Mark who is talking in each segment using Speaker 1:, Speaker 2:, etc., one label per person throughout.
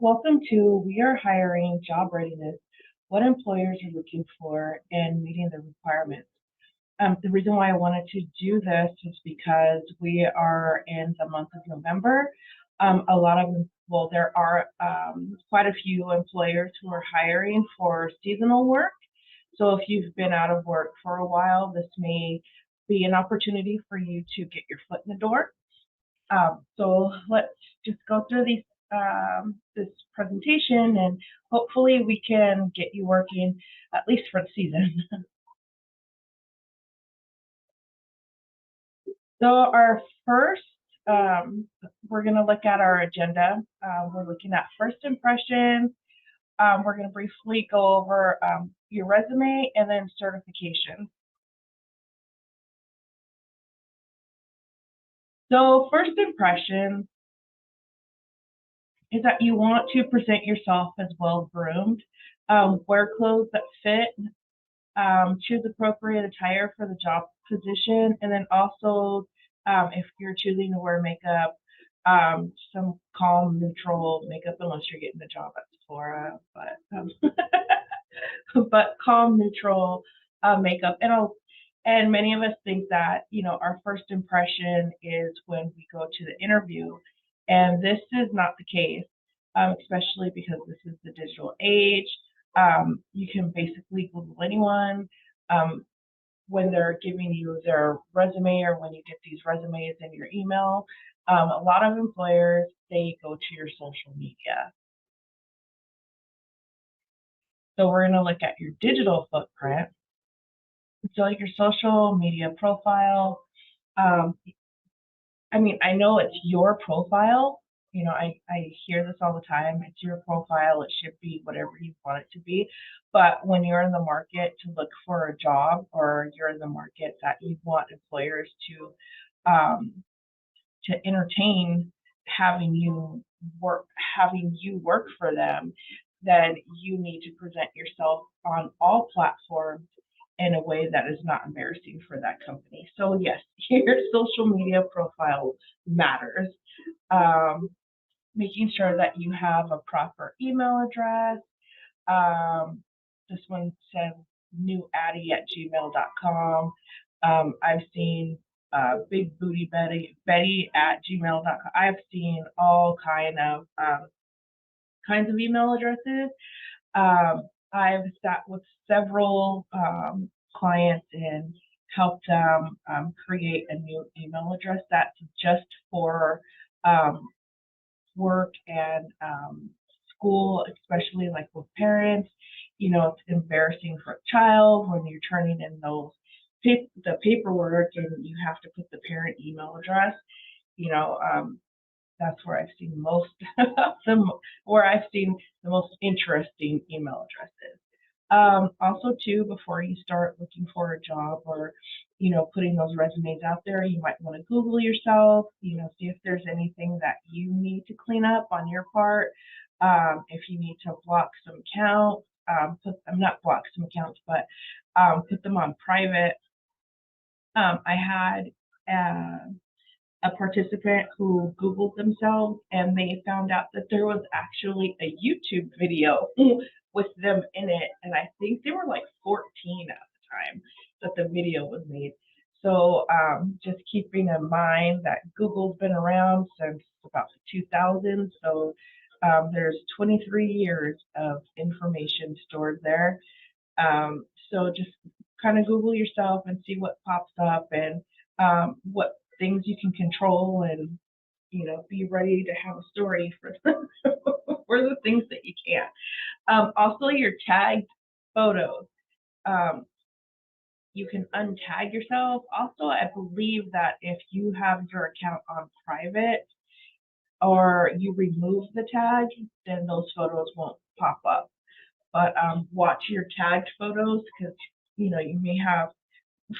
Speaker 1: Welcome to We Are Hiring Job Readiness, what employers are looking for and meeting the requirements. The reason why I wanted to do this is because we are in the month of November. There are quite a few employers who are hiring for seasonal work. So if you've been out of work for a while, this may be an opportunity for you to get your foot in the door. So let's just go through this presentation, and hopefully we can get you working at least for the season. So our first, we're going to look at our agenda. We're looking at first impressions. We're going to briefly go over your resume and then certification. So first impressions is that you want to present yourself as well-groomed, wear clothes that fit, choose appropriate attire for the job position, and then also if you're choosing to wear makeup, some calm, neutral makeup, unless you're getting a job at Sephora, but calm, neutral makeup. And many of us think that, our first impression is when we go to the interview, and this is not the case, especially because this is the digital age. You can basically Google anyone. When they're giving you their resume, or when you get these resumes in your email, a lot of employers, they go to your social media. So we're going to look at your digital footprint. So like your social media profile. I know it's your profile. I hear this all the time. It's your profile. It should be whatever you want it to be. But when you're in the market to look for a job, or you're in the market that you want employers to entertain having you work for them, then you need to present yourself on all platforms in a way that is not embarrassing for that company. So yes, your social media profile matters. Making sure that you have a proper email address. This one says newaddie@gmail.com. I've seen big booty Betty@gmail.com. I've seen all kinds of email addresses. I've sat with several clients and helped them create a new email address that's just for work and school, especially like with parents. It's embarrassing for a child when you're turning in the paperwork and you have to put the parent email address. That's where I've seen most the most interesting email addresses. Also too, before you start looking for a job, or putting those resumes out there, you might want to Google yourself, see if there's anything that you need to clean up on your part. If you need to block some accounts, not block some accounts, but put them on private. I had a participant who Googled themselves, and they found out that there was actually a YouTube video with them in it, and I think they were like 14 at the time that the video was made. So just keeping in mind that Google's been around since about the 2000s, so there's 23 years of information stored there. So just kind of Google yourself and see what pops up, and what things you can control, and be ready to have a story for for the things that you can't. Also, your tagged photos. You can untag yourself. Also, I believe that if you have your account on private, or you remove the tag, then those photos won't pop up. But watch your tagged photos, because you may have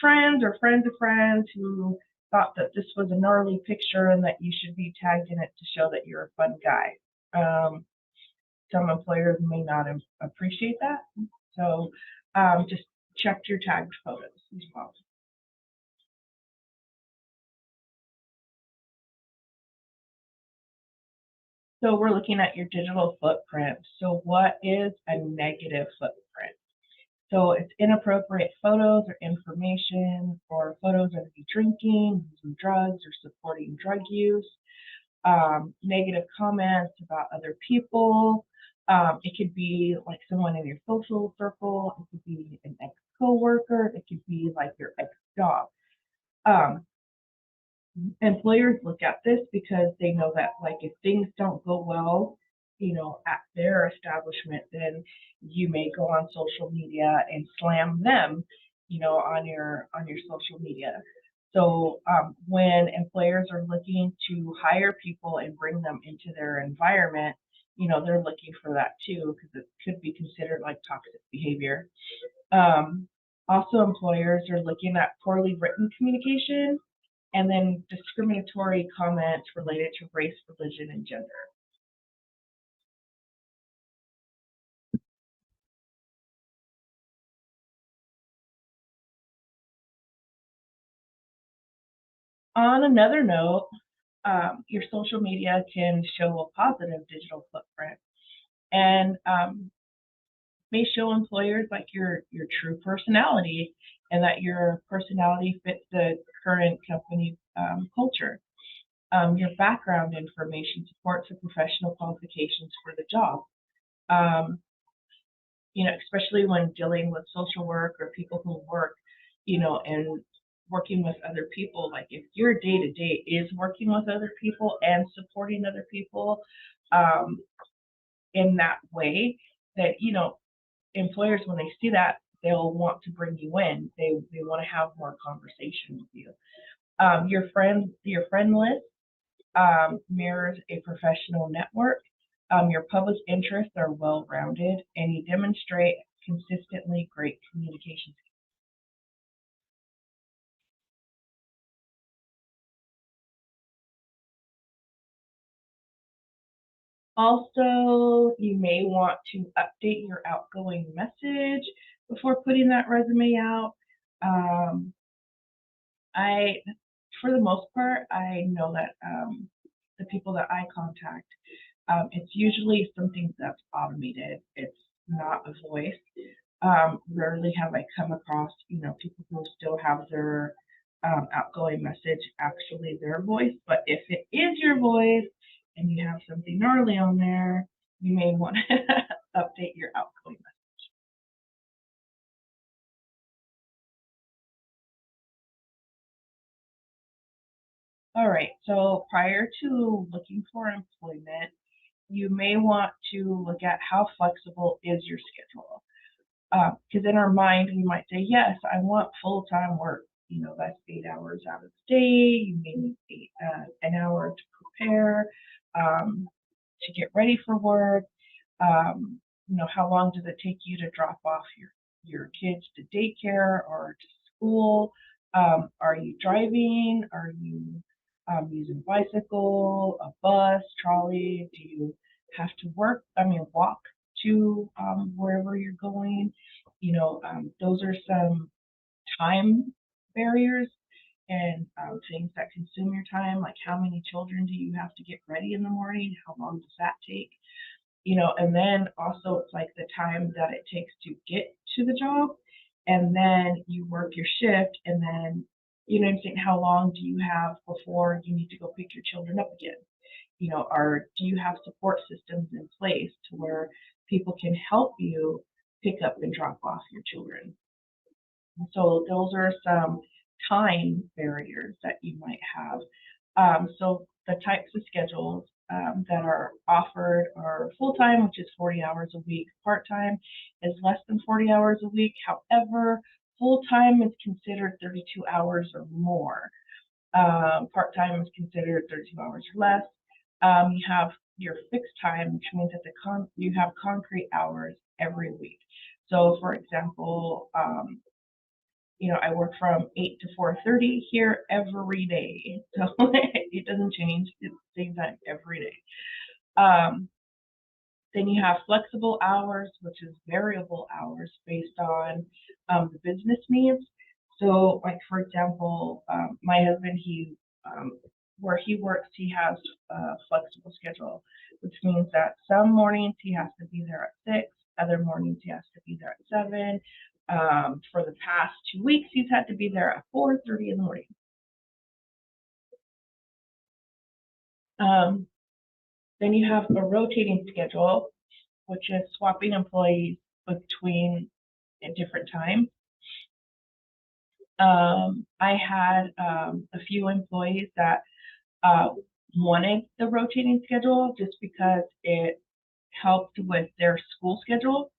Speaker 1: friends or friends of friends who thought that this was a gnarly picture and that you should be tagged in it to show that you're a fun guy. Some employers may not appreciate that, so just check your tagged photos as well. So we're looking at your digital footprint. So what is a negative footprint? So it's inappropriate photos or information, or photos of you drinking, using drugs, or supporting drug use, negative comments about other people. It could be like someone in your social circle. It could be an ex-coworker. It could be like your ex-job. Um, Employers look at this because they know that, like, if things don't go well, at their establishment, then you may go on social media and slam them, on your social media. So when employers are looking to hire people and bring them into their environment, they're looking for that too, because it could be considered like toxic behavior. Um, Also, employers are looking at poorly written communication and then discriminatory comments related to race, religion, and gender. On another note, your social media can show a positive digital footprint and may show employers like your true personality, and that your personality fits the current company culture. Your background information supports the professional qualifications for the job. Um, Especially when dealing with social work or people who work, and working with other people. Like, if your day to day is working with other people and supporting other people um, in that way, that, employers, when they see that, they'll want to bring you in. They want to have more conversation with you. Your friend list mirrors a professional network. Your public interests are well rounded, and you demonstrate consistently great communication. Also, you may want to update your outgoing message before putting that resume out. Um, I, for the most part, I know that the people that I contact, it's usually something that's automated. It's not a voice. Rarely have I come across, people who still have their outgoing message actually their voice. But if it is your voice and you have something gnarly on there, you may want to update your outgoing message. All right. So prior to looking for employment, you may want to look at how flexible is your schedule. Because in our mind, we might say, yes, I want full-time work. That's 8 hours out of the day. You may need an hour to prepare, to get ready for work. How long does it take you to drop off your kids to daycare or to school? Are you driving? Are you using bicycle, a bus, trolley? Do you have to walk to wherever you're going? Those are some time barriers and things that consume your time, like how many children do you have to get ready in the morning? How long does that take? And then also it's like the time that it takes to get to the job, and then you work your shift, and then, I'm saying, how long do you have before you need to go pick your children up again? Or do you have support systems in place to where people can help you pick up and drop off your children? So those are some time barriers that you might have. So the types of schedules that are offered are full-time, which is 40 hours a week. Part-time is less than 40 hours a week. However, full-time is considered 32 hours or more. Part-time is considered 32 hours or less. You have your fixed time, which means that you have concrete hours every week. So, for example, I work from 8 to 4:30 here every day. So it doesn't change. It's the same time every day. Um, then you have flexible hours, which is variable hours based on the business needs. So, like, for example, my husband, he where he works, he has a flexible schedule, which means that some mornings he has to be there at 6, other mornings he has to be there at 7. For the past 2 weeks, he's had to be there at 4:30 in the morning. Um, then you have a rotating schedule, which is swapping employees between at different times. I had a few employees that wanted the rotating schedule just because it helped with their school schedule.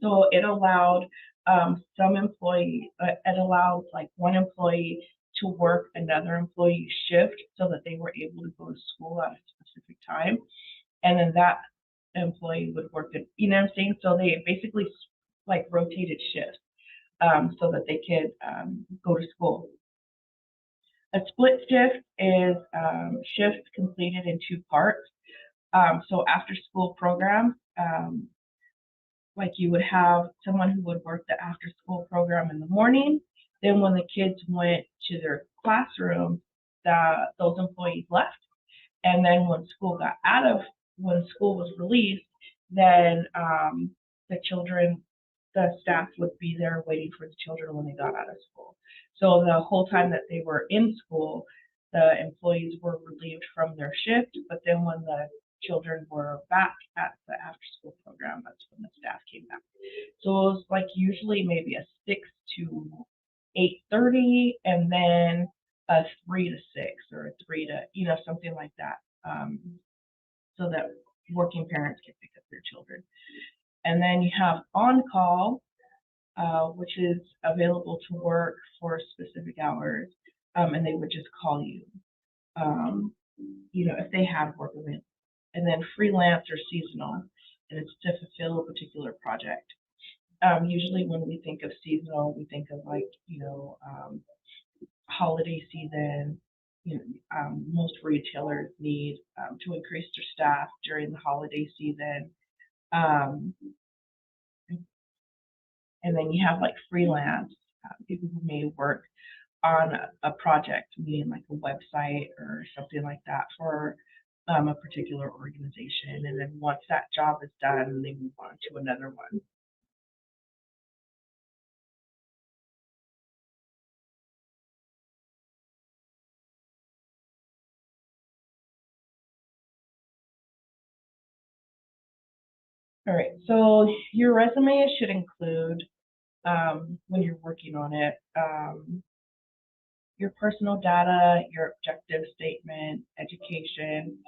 Speaker 1: So it allowed it allowed like one employee to work another employee's shift so that they were able to go to school at a specific time. And then that employee would work it, you know what I'm saying? So they basically like rotated shifts so that they could go to school. A split shift is shifts completed in 2 parts. So after school programs, like you would have someone who would work the after school program in the morning. Then when the kids went to their classroom, those employees left. And then when school was released, then the staff would be there waiting for the children when they got out of school. So the whole time that they were in school, the employees were relieved from their shift, but then when the children were back at the after school program, that's when the staff came back. So it was like usually maybe a 6 to 8:30 and then a 3 to 6 or a 3 to, something like that. So that working parents can pick up their children. And then you have on call, which is available to work for specific hours, and they would just call you, if they have work available. And then freelance or seasonal, and it's to fulfill a particular project. Usually when we think of seasonal, we think of like, holiday season. Most retailers need to increase their staff during the holiday season. Um, and then you have like freelance people who may work on a project, meaning like a website or something like that for a particular organization. And then once that job is done, they move on to another one. All right, so your resume should include, when you're working on it, your personal data, your objective statement, education,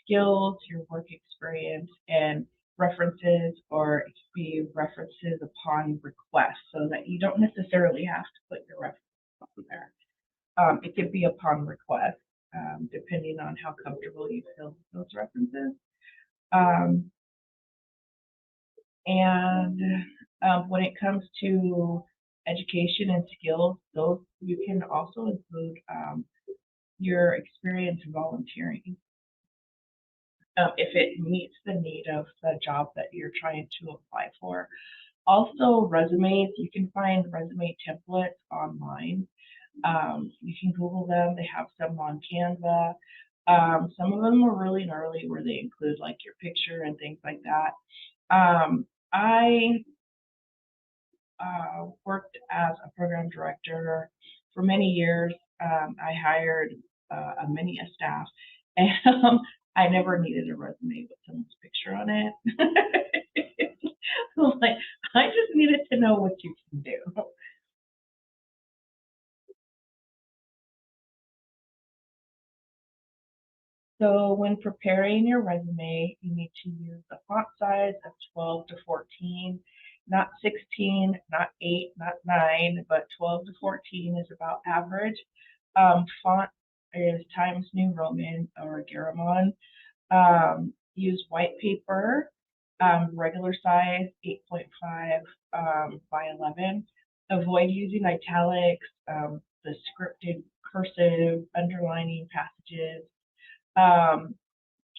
Speaker 1: skills, your work experience, and references, or it could be references upon request, so that you don't necessarily have to put your reference on there. It could be upon request, depending on how comfortable you feel with those references. Um, and when it comes to education and skills, those you can also include your experience volunteering if it meets the need of the job that you're trying to apply for. Also, resumes, you can find resume templates online. You can Google them. They have some on Canva. Some of them are really gnarly where they include like your picture and things like that. I worked as a program director for many years. I hired many a staff, and I never needed a resume with someone's picture on it. Like, I just needed to know what you can do. So when preparing your resume, you need to use a font size of 12 to 14, not 16, not 8, not 9, but 12 to 14 is about average. Font is Times New Roman or Garamond. Use white paper, regular size, 8.5 by 11. Avoid using italics, the scripted cursive, underlining passages. Um,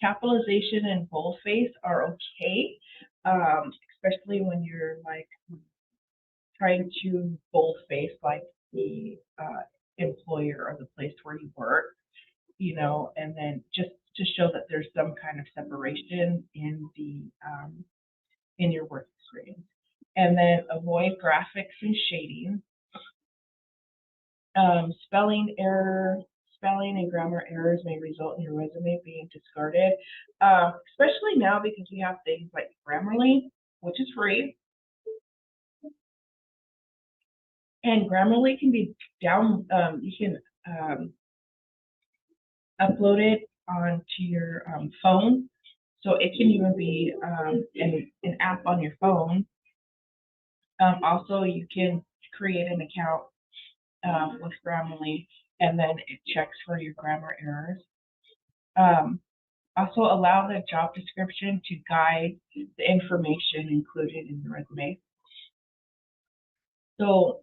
Speaker 1: Capitalization and boldface are okay, especially when you're like trying to boldface like the employer or the place where you work. and then just to show that there's some kind of separation in your work experience. And then avoid graphics and shading. Spelling and grammar errors may result in your resume being discarded, especially now because we have things like Grammarly, which is free. And Grammarly can be you can upload it onto your phone. So it can even be an app on your phone. Also, you can create an account with Grammarly, and then it checks for your grammar errors. Also, allow the job description to guide the information included in the resume. So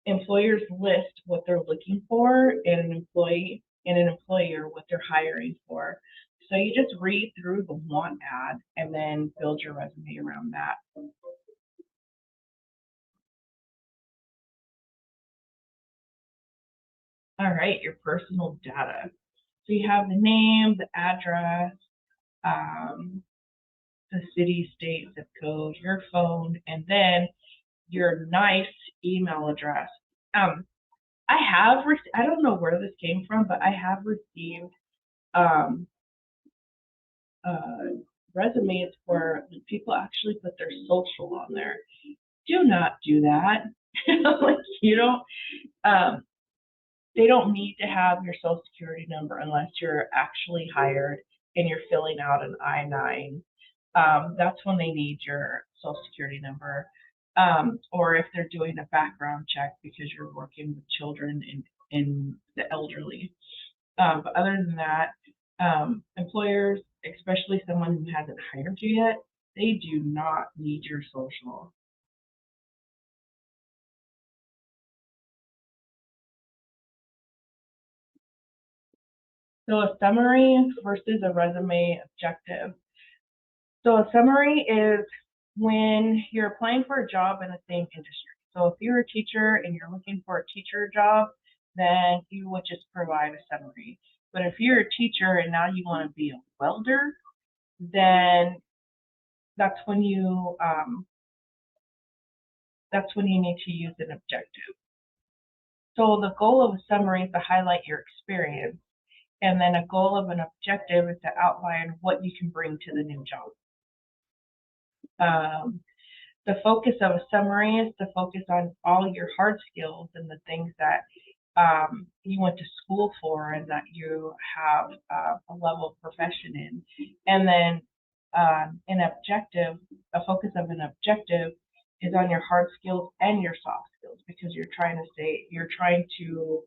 Speaker 1: employers list what they're looking for in an employee and an employer what they're hiring for. So you just read through the want ad and then build your resume around that. All right, your personal data. So you have the name, the address, the city, state, zip code, your phone, and then your nice email address. I don't know where this came from, but I have received resumes where people actually put their social on there. Do not do that. Like you don't, they don't need to have your social security number unless you're actually hired and you're filling out an I-9. That's when they need your social security number. Or if they're doing a background check because you're working with children and the elderly. But other than that, employers, especially someone who hasn't hired you yet, they do not need your social. So a summary versus a resume objective. So a summary is when you're applying for a job in the same industry. So if you're a teacher and you're looking for a teacher job, then you would just provide a summary. But if you're a teacher and now you want to be a welder, then that's when you need to use an objective. So the goal of a summary is to highlight your experience, and then a goal of an objective is to outline what you can bring to the new job. The focus of a summary is to focus on all your hard skills and the things that you went to school for and that you have a level of profession in. And then a focus of an objective is on your hard skills and your soft skills, because you're trying to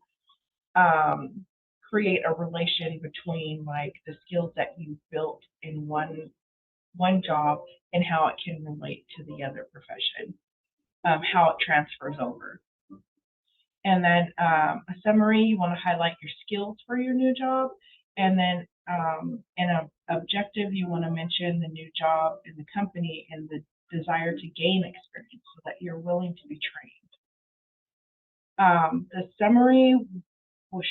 Speaker 1: create a relation between like the skills that you built in one job and how it can relate to the other profession, how it transfers over. And then a summary, you want to highlight your skills for your new job. And then in an objective, you want to mention the new job and the company and the desire to gain experience so that you're willing to be trained. The summary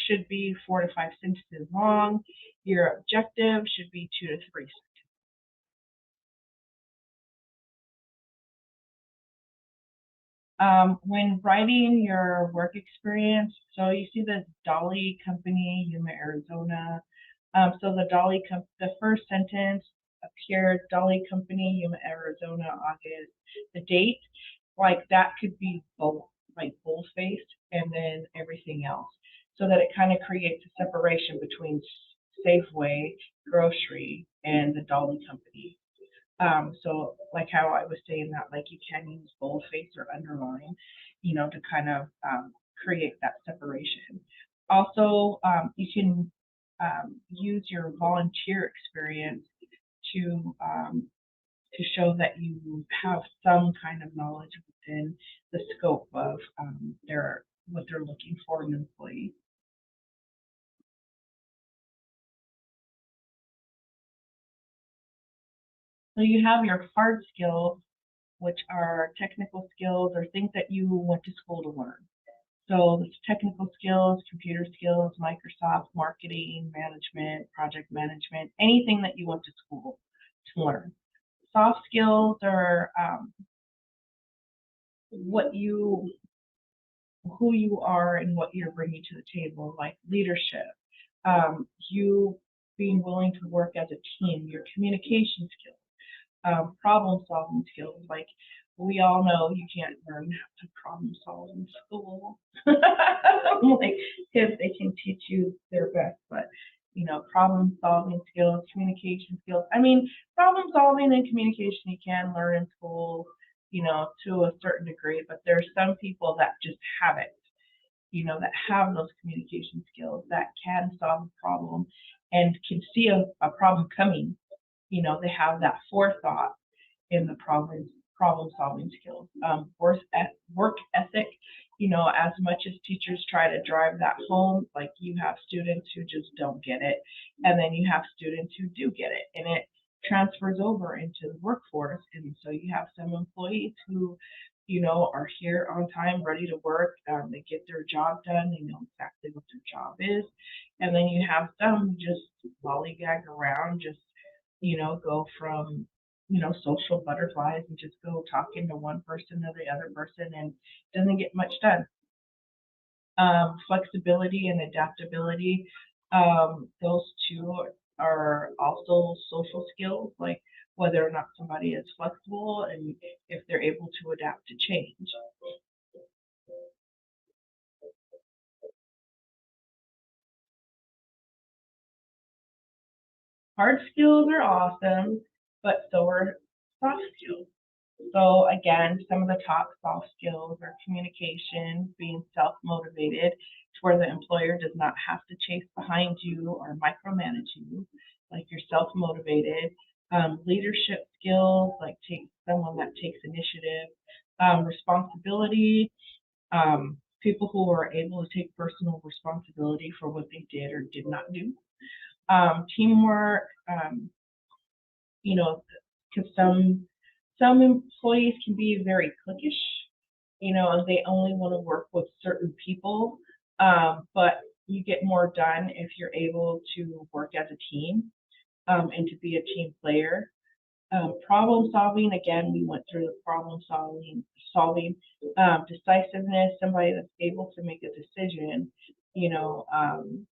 Speaker 1: should be 4 to 5 sentences long. Your objective should be 2 to 3 sentences. When writing your work experience, so you see the Dolly Company, Yuma, Arizona. So the first sentence appeared, Dolly Company, Yuma, Arizona, August. The date, like that could be bold, like bold-faced, and then everything else, so that it kind of creates a separation between Safeway, grocery, and the Dolly Company. So like how I was saying that, like you can use boldface or underline, to kind of create that separation. Also, you can use your volunteer experience to show that you have some kind of knowledge within the scope of what they're looking for in an employee. So you have your hard skills, which are technical skills or things that you went to school to learn. So it's technical skills, computer skills, Microsoft, marketing, management, project management, anything that you went to school to learn. Soft skills are what you, who you are and what you're bringing to the table, like leadership, you being willing to work as a team, your communication skills, problem solving skills. Like we all know you can't learn how to problem solve in school. Like if they can teach you their best, but problem solving skills, communication skills. I mean, problem solving and communication you can learn in school, to a certain degree, but there's some people that just have it, that have those communication skills that can solve a problem and can see a problem coming. They have that forethought in the problem solving skills. Work ethic, as much as teachers try to drive that home, like you have students who just don't get it, and then you have students who do get it, and it transfers over into the workforce. And so you have some employees who, are here on time, ready to work. They get their job done. They know exactly what their job is. And then you have some who just lollygag around, just, go from social butterflies and just go talking to one person to the other person and doesn't get much done. Flexibility and adaptability, those two are also social skills, like whether or not somebody is flexible and if they're able to adapt to change. Hard skills are awesome, but so are soft skills. So again, some of the top soft skills are communication, being self-motivated to where the employer does not have to chase behind you or micromanage you, like you're self-motivated. Leadership skills, like someone that takes initiative. Responsibility, people who are able to take personal responsibility for what they did or did not do. Teamwork, you know, because some employees can be very cliquish, and they only want to work with certain people. But you get more done if you're able to work as a team, and to be a team player. Problem solving, again, we went through the problem solving, decisiveness, somebody that's able to make a decision, you know, um,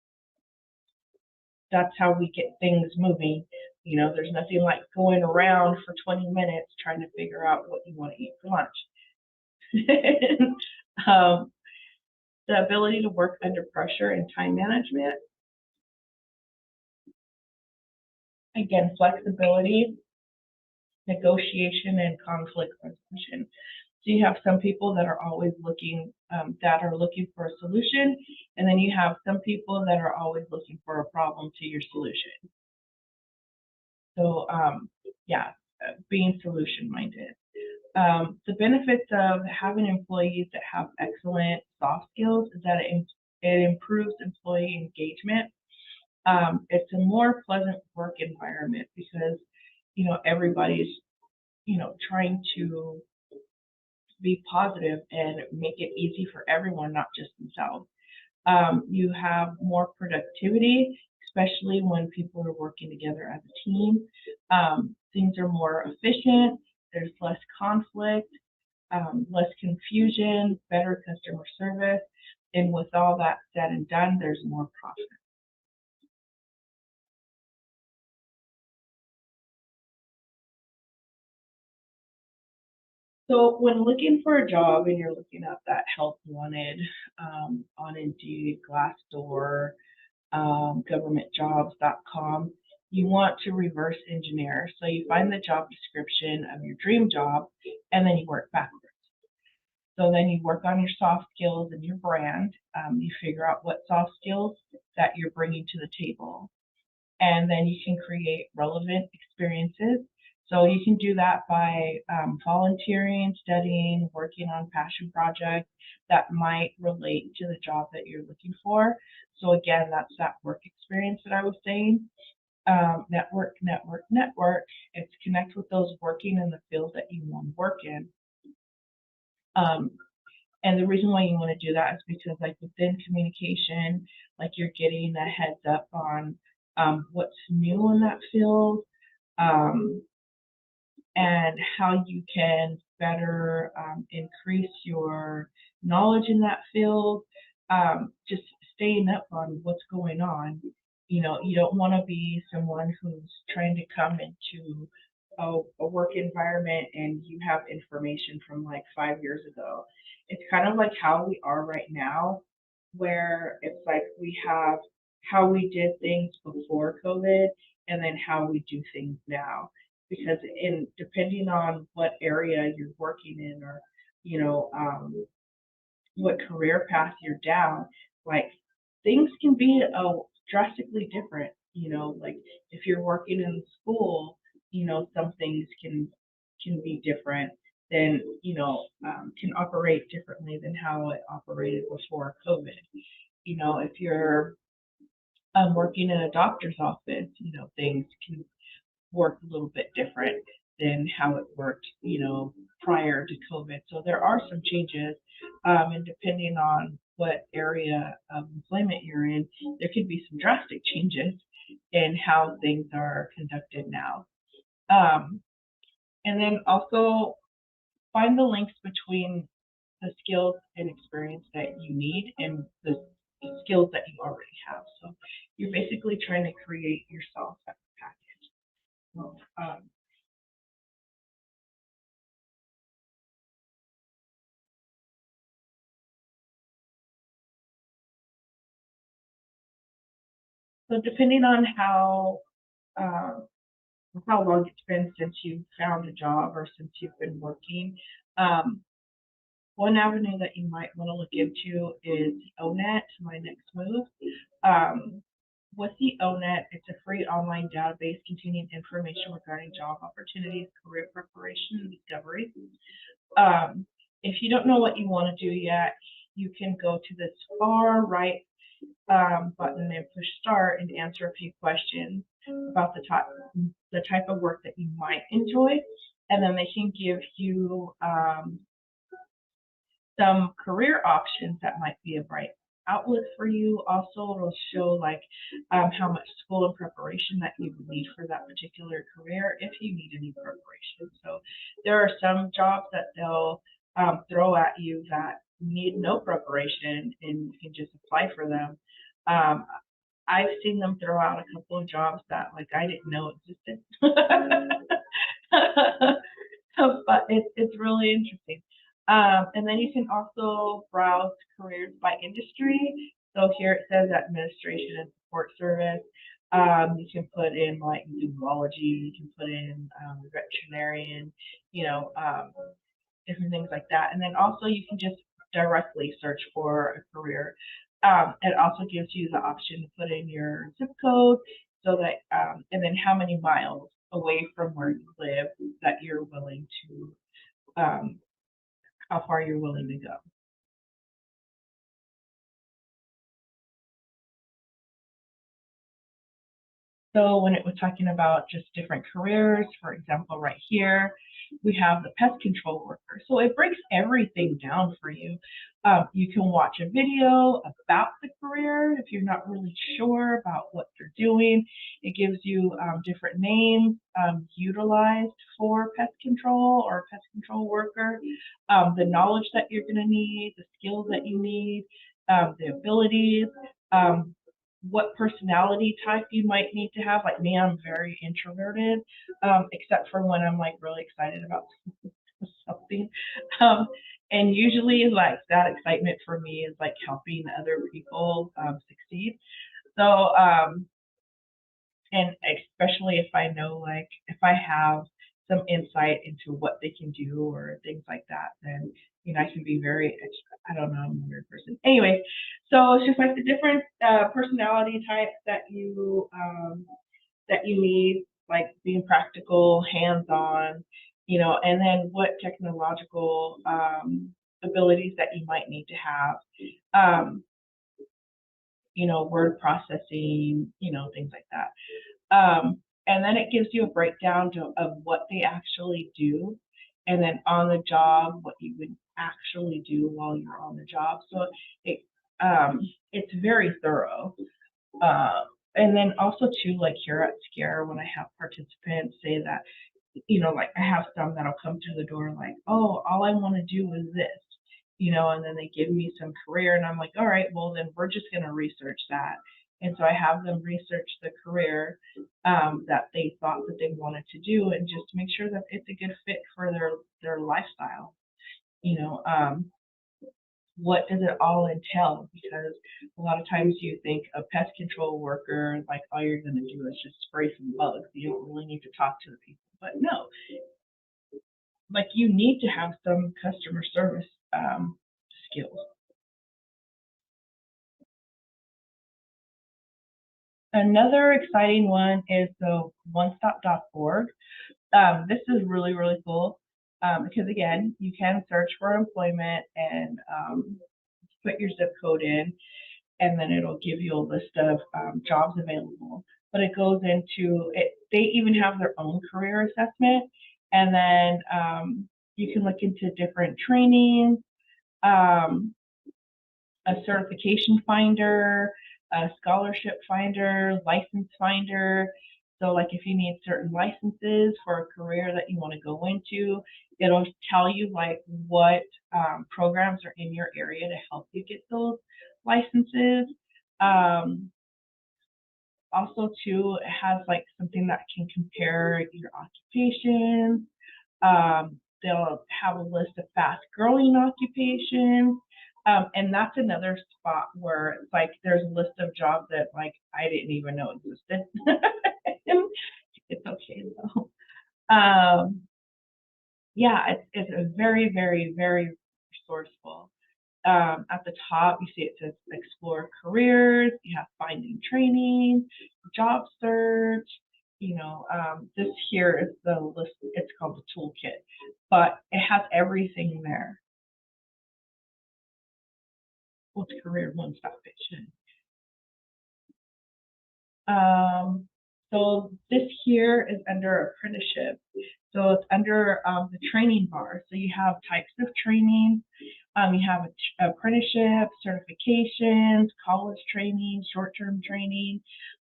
Speaker 1: that's how we get things moving. There's nothing like going around for 20 minutes trying to figure out what you want to eat for lunch. um, the ability to work under pressure and time management. Again, flexibility, negotiation, and conflict resolution. So you have some people that are always looking for a solution, and then you have some people that are always looking for a problem to your solution. So yeah, being solution minded. The benefits of having employees that have excellent soft skills is that it improves employee engagement. It's a more pleasant work environment because everybody's trying to be positive and make it easy for everyone, not just themselves. You have more productivity, especially when people are working together as a team. Things are more efficient, there's less conflict, less confusion, better customer service, and with all that said and done, there's more profit. So when looking for a job and you're looking up that help wanted, on Indeed, Glassdoor, governmentjobs.com, you want to reverse engineer. So you find the job description of your dream job and then you work backwards. So then you work on your soft skills and your brand. You figure out what soft skills that you're bringing to the table. And then you can create relevant experiences. So you can do that by volunteering, studying, working on passion projects that might relate to the job that you're looking for. So again, that's that work experience that I was saying. Network, network, network. It's connect with those working in the field that you want to work in. Um, And the reason why you want to do that is because, like, within communication, like, you're getting a heads up on what's new in that field, um, and how you can better increase your knowledge in that field. Just staying up on what's going on. You know, you don't want to be someone who's trying to come into a work environment and you have information from like 5 years ago. It's kind of like how we are right now, where it's like we have how we did things before COVID and then how we do things now, because in depending on what area you're working in, or you know what career path you're down, like things can be drastically different. You know, like if you're working in school, you know some things can be different than can operate differently than how it operated before COVID. You know, if you're working in a doctor's office, you know things can work a little bit different than how it worked, prior to COVID. So there are some changes, and depending on what area of employment you're in, there could be some drastic changes in how things are conducted now. Um, and then also find the links between the skills and experience that you need and the skills that you already have. So you're basically trying to create yourself as a package. So, so depending on uh, how long it's been since you found a job or since you've been working, um, one avenue that you might want to look into is ONET, My Next Move. Um, with the ONET, it's a free online database containing information regarding job opportunities, career preparation, and discovery. Um, if you don't know what you want to do yet, you can go to this far right button and push start and answer a few questions about the type of work that you might enjoy, and then they can give you some career options that might be a bright outlook for you. Also, it'll show like how much school and preparation that you would need for that particular career if you need any preparation. So there are some jobs that they'll throw at you that need no preparation and you can just apply for them. Um, I've seen them throw out a couple of jobs that like I didn't know existed. But it's really interesting. And then you can also browse careers by industry. So here it says administration and support service. You can put in like zoology, you can put in veterinarian, you know, different things like that. And then also you can just directly search for a career. It also gives you the option to put in your zip code so that, and then how many miles away from where you live that you're willing to, how far you're willing to go. So when it was talking about just different careers, for example, right here, we have the pest control worker. So it breaks everything down for you. You can watch a video about the career if you're not really sure about what they're doing. It gives you different names utilized for pest control or pest control worker, the knowledge that you're going to need, the skills that you need, the abilities. Um, what personality type you might need to have. Like me, I'm very introverted, except for when I'm like really excited about something. Um, and usually, like that excitement for me is like helping other people succeed. So, and especially if I know, like, if I have some insight into what they can do or things like that, then I can be very, I don't know, I'm a weird person. Anyway, so it's just like the different personality types that you need, like being practical, hands-on, and then what technological abilities that you might need to have. Um, word processing, things like that. And then it gives you a breakdown of what they actually do, and then on the job, what you would actually do while you're on the job. So it it's very thorough. Uh, and then also too, like here at Scare, when I have participants say that, like I have some that'll come through the door like, oh, all I want to do is this, and then they give me some career, and I'm like, all right, well then we're just gonna research that. And so I have them research the career that they thought that they wanted to do, and just make sure that it's a good fit for their lifestyle. You know, what does it all entail? Because a lot of times you think a pest control worker, like all you're going to do is just spray some bugs. You don't really need to talk to the people. But no, like you need to have some customer service skills. Another exciting one is the onestop.org. This is really, really cool because, again, you can search for employment and put your zip code in, and then it'll give you a list of jobs available. But it goes into it. They even have their own career assessment, and then you can look into different trainings, um, a certification finder, a scholarship finder, license finder. So, like if you need certain licenses for a career that you want to go into, it'll tell you like what programs are in your area to help you get those licenses. Um, Also, too, it has like something that can compare your occupations. They'll have a list of fast growing occupations. And that's another spot where it's like there's a list of jobs that like I didn't even know existed. It's okay though. Yeah, it's a very, very, very resourceful. At the top, you see it says explore careers, you have finding training, job search. This here is the list, it's called the toolkit, but it has everything there. What's career one stop vision? So this here is under apprenticeship. So it's under the training bar. So you have types of training. You have apprenticeship, certifications, college training, short-term training,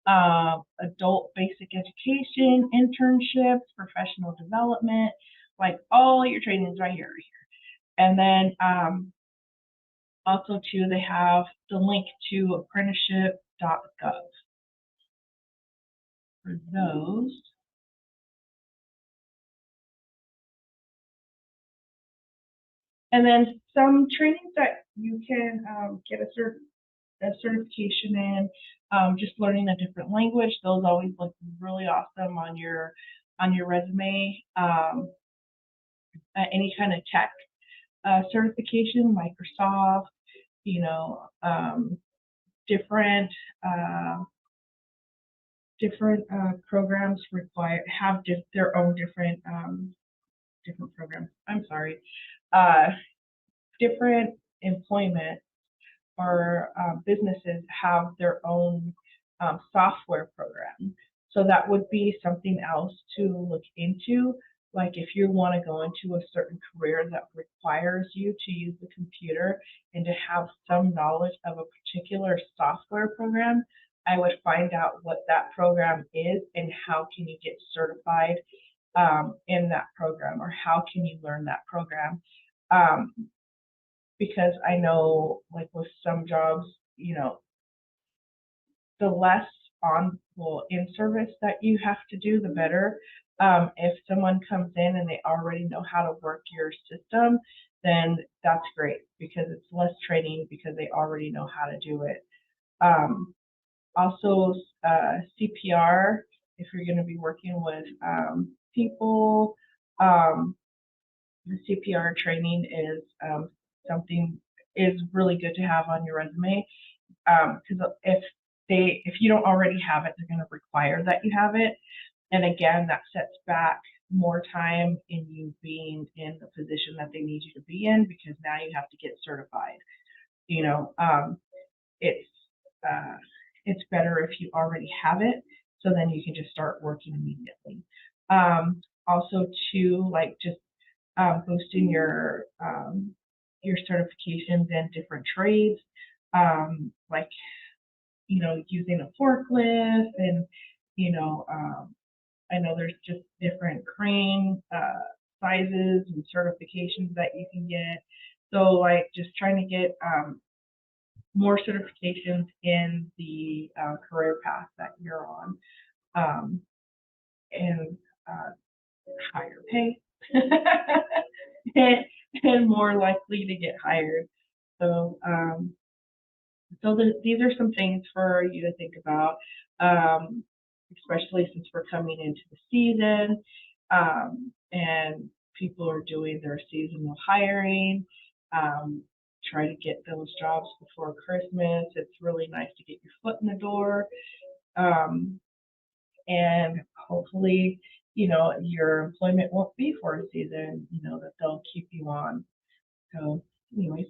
Speaker 1: adult basic education, internships, professional development, like all your trainings right here. And then also too, they have the link to apprenticeship.gov for those. And then some trainings that you can get a certification in, just learning a different language. Those always look really awesome on your resume. Any kind of tech certification, Microsoft, you know, different programs have their own different programs. I'm sorry, uh, different employment or businesses have their own software program. So that would be something else to look into. Like if you want to go into a certain career that requires you to use the computer and to have some knowledge of a particular software program, I would find out what that program is and how can you get certified in that program, or how can you learn that program. Um, because I know like with some jobs, the less in service that you have to do, the better. If someone comes in and they already know how to work your system, then that's great because it's less training because they already know how to do it. Um, Also, CPR, if you're going to be working with people, um, the CPR training is something is really good to have on your resume because if you don't already have it, they're going to require that you have it. And again, that sets back more time in you being in the position that they need you to be in because now you have to get certified. You know, it's uh, it's better if you already have it, so then you can just start working immediately. Also, too, like just boosting your your certifications in different trades, like, using a forklift and, you know, I know there's just different crane sizes and certifications that you can get. So, like, just trying to get more certifications in the career path that you're on, um, and uh, higher pay, and, and more likely to get hired. So, these are some things for you to think about, um, especially since we're coming into the season, and people are doing their seasonal hiring. Um, Try to get those jobs before Christmas. It's really nice to get your foot in the door, um, and hopefully, your employment won't be for a season. That they'll keep you on. So, anyways,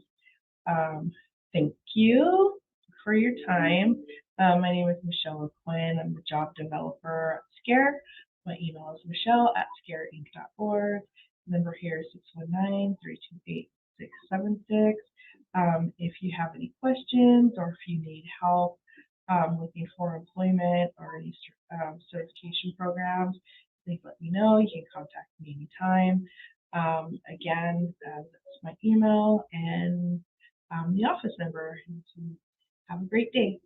Speaker 1: um, thank you for your time. My name is Michelle O'Quinn. I'm the job developer at Scare. My email is michelle@scareinc.org. Number here is 619-328-676. If you have any questions or if you need help looking for employment or any certification programs, please let me know. You can contact me anytime. Again, that's my email and the office number. And so have a great day.